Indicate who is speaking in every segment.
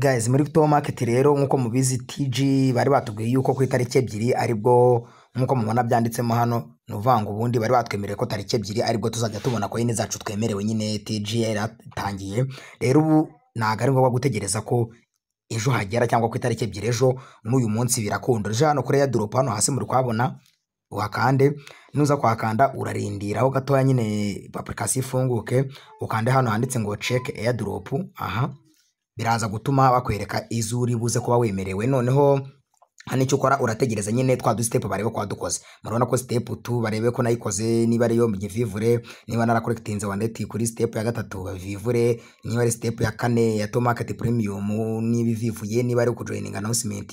Speaker 1: Guys, muri Crypto Market rero nkuko mubizi TG bari batubwiye yuko ku itariki ebyiri aribwo nkuko mubona byanditsemo hano nuvango ubundi bari batwemereye ko tariki ebyiri aribwo tuzajya tubona coin zacu twemerewe nyine TG yaratangiye. Rero ubu naga ari ngombwa gutegereza ko ejo hagera cyangwa ku itariki ebyiri ejo n'uyu munsi birakunda. Je hano kuri ya drop hano hasi muri kwabona wakande nuza kwakanda urarindira aho gatoya nyine application ifunguke ukande hano handitse ngo check airdrop. Aha biraza gutuma bakwereka izuri buze kuba wemerewe. Noneho hano icyo ukora urategereza nyine twa du step barebe ko dukoze. Murabona ko step 2 barebe ko nayikoze, niba ari yo mvivure, niba narakorekitinze waneti kuri step ya gatatu bavivure, niba ari step ya kane ya to market premium nibivivuye, niba ari kujoininga announcement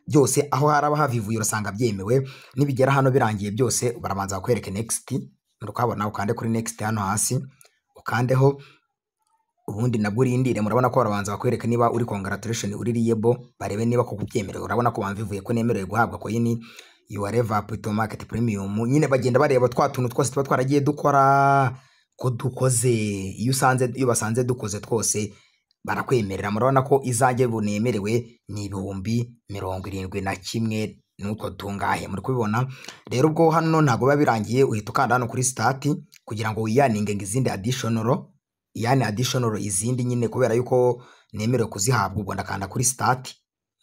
Speaker 1: byose aho haraba havivuye urasanga byemewe. Nibigera hano birangiye byose barabanza bakwereke next. Murukabona ukande kuri next hano hasi ukandeho ubundi nabwo urindire. Murabona ko barabanza bakwereka niba uri congratulation uri liable barebe niba ko kubyemerewe. Urabona ko bamvivuye ko nemerewe guhabwa coin URV Crypto Market Premium. Nyine bagenda bareba twa tuntu twose tuba twaragiye dukora ko dukoze. Iyo basanze dukoze twose barakwemerera. Murabona ko izajye bunemerewe ni 71,000 nuko tungahe muri kubibona. Rero ubwo hano ntago biba birangiye uhita ukanda hano kuri start kugira ngo wiyaninge izindi additional izindi nyine kubera yuko nemerewe kuzihabwa. Ubwo ndakanda kuri start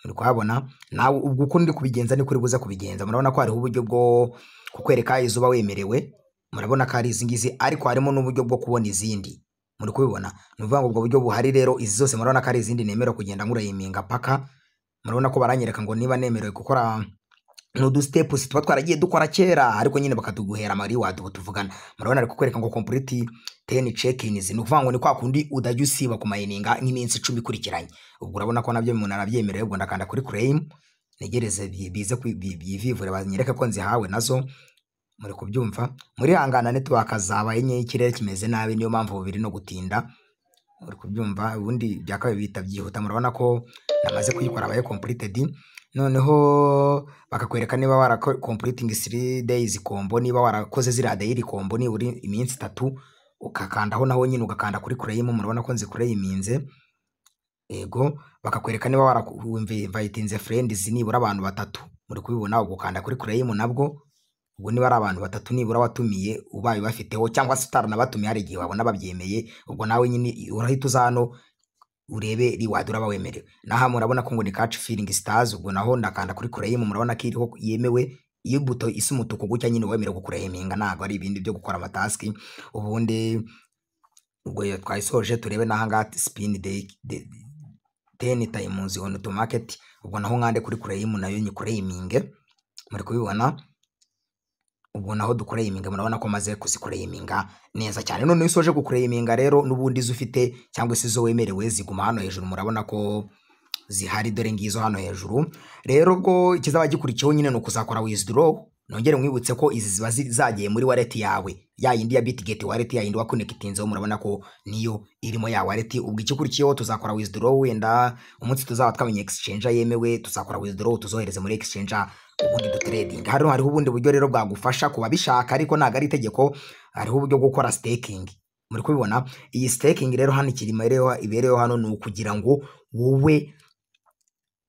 Speaker 1: muri kuhabona nawe ubwo uko ndi kubigenza ni kuri buze kubigenza. Murabona ko hariho uburyo bwo kukwereka izuba wemerewe, murabona ko ari izingizi, ariko harimo n'uburyo bwo kubona izindi muri kubibona. Nuvuga ngo ubwo buryo buhari rero izi zose murabona ko ari izindi nemerewe kugenda nkurayiminga paka. Murabona ko baranyereka ngo niba nemerewe gukora no steps tuba twaragiye dukora kera ariko nyine bakatuguhera mari wadu tuvugana. Murabona ari kukwereka ngo complete 10 check-ins. Nuvuga ngo ni kwa kundi udajya usiba ku mayininga nk'iminsi 10 kurikiranye. Ubwo urabona ko nabyo umuntu arabyemerewe. Ubwo ndakanda kuri claim negereze bize bivivure banyereka ko nzihawe nazo. Muri kubyumva muri hangana network zabaye nye ikirere kimeze nabi niyo mpamvu bubiri no gutinda. Muri kubyumva ubundi byakabaye bita byihuta. Murabona ko namaze kuyikora abaye completed. Noneho bakakwereka niba wara completing 3 days combo, niba warakoze zira daily combo ni uri iminsi 3 ukakandaho naho nyine ugakanda kuri claim. Murabona ko nzi claiminze ego. Bakakwereka niba warainvitinze friends nibura abantu 3 muri kubibona ugukanda kuri claim nabwo. Ubwo niba ari abantu 3 nibura watumiye ubaye bafiteho cyangwa se utaranabatumye hari igihe wabona babyemeye. Ubwo nawe nyine urahita uzano urebe reward uraba wemerewe. Naha murabona ko ngo ni catch feeling stars. Ubwo naho ndakanda kuri claim. Murabona ko iriho yemewe iyo buto isi umutuku gutya nyine wemerewe gukureminga, ntago ari ibindi byo gukora amatask. Ubundi ubwo twayisoje turebe naha ngati spin day 10 times on to market. Ubwo naho ngande kuri claim nayo nyikureminge muri kubibona. Ubwo naho dukureminga murabona ko maze kuzikureminga neza cyane. None isoje gukureminga rero nubundi zufite cyangwa se zo wemerewe ziguma hano hejuru. Murabona ko zihari dore ngizo hano hejuru. Rero ubwo ikizaba gikurikiyeho nyine no kuzakora withdraw. Nongere mwibutse ko izi ziba zagiye muri wallet yawe ya yindi ya Bitget wallet ya yindi wa connectinze. Murabona ko niyo irimo ya wallet. Ubwo ikikurikiyeho tuzakora withdraw, wenda umunsi tuzaba twamenye exchange yemewe tuzakora withdraw tuzohereze muri exchange ubundi du trading. Hariho ubundi buryo rero bwagufasha kuba bishaka ariko ntago ari itegeko. Hariho uburyo bwo gukora staking muri kubibona. Iyi staking rero hano ibereyeho hano ni ukugira ngo wowe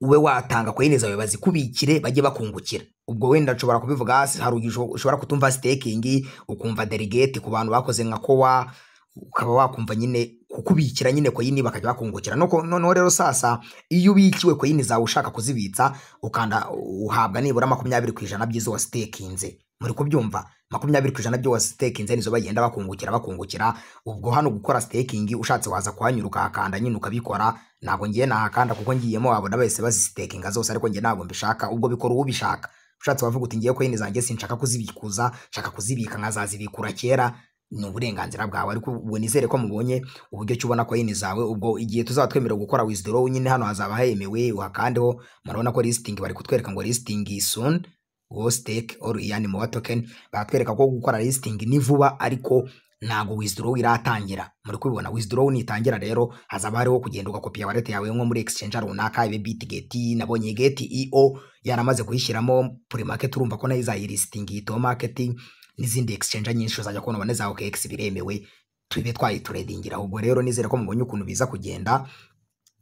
Speaker 1: ube watanga coin zawe bazikubikire bajye bakungukira. Ubwo wenda nshobora kubivuga hasi hari ushobora kutumva staking ukumva delegate ku bantu bakoze nka kowa ukaba wakumva nyine kukubikira nyine coin bakajya bakungukira. Noneho rero sasa iyo ubikiwe coin zawe ushaka kuzibitsa ukanda uhabwa nibura 20% by'izo wa stakinze. Muri kubyumva 20% byo wa stakinze nizo bagenda bakungukira. Ubwo hano gukora staking ushatse waza kuhanyuruka akanda nyine ukabikora. Ntago ngiye nahakanda kuko ngiyemo wabona bese bazi stakinga zose ariko ngiye ntago mbishaka. Ubwo bikora ubishaka. Ushatse wavuga uti ngiye coin zanjye sinshaka kuzibikuza, shaka kuzibika nkazazibikura kera, ni uburenganzira bwawe. Ariko ubwo nizere ko mubonye uburyo cyubona coin zawe. Ubwo igihe tuzaba twemerera gukora withdraw nyine hano hazaba hemewe uhakandeho. Murabona ko listing bari kutwereka ngo listing soon go stake or yani mu token. Batwereka ko gukora listing ni vuba ariko ntago withdraw iratangira. Muri kubibona withdraw nitangira rero hazaba hariho kugenda ugakopia wallet yawe nko muri exchange runaka ibe Bitget. Nabonye Get.io yaramaze kuyishyiramo pre-market. Urumva ko nayo izayilisting ito marketing n'izindi exchange nyinshi uzajya kubona baneza OKX biremewe twibe twayitradingira. Ubwo rero nizere ko mubonye ukuntu biza kugenda.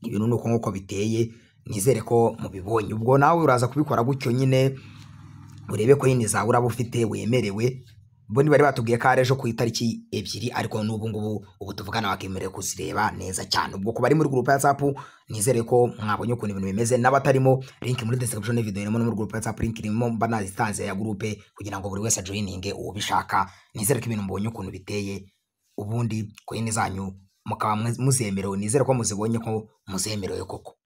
Speaker 1: ibintu nuko nkuko biteye, nizere ko mubibonye. Ubwo nawe uraza kubikora gutyo nyine, urebe ko yini zawe uraba ufite wemerewe. Bo bari batubwiye ko ari ejo ku itariki 2, ariko n'ubu ngubu ubu tuvugana wakemerewe kuzireba neza cyane. Ubwo ku bari muri group ya WhatsApp, nizere ko mwabonye ukuntu ibintu bimeze. N'abatarimo, link muri description ya video irimo, no muri group ya WhatsApp link irimo, mba nazitanze ya group kugira ngo buri wese ajoininge uwo bishaka. Nizere ko ibintu mbonye ukuntu biteye, ubundi ko yini zanyu mukaba muzemerewe. Nizere ko muzibonye ko muzemerewe koko.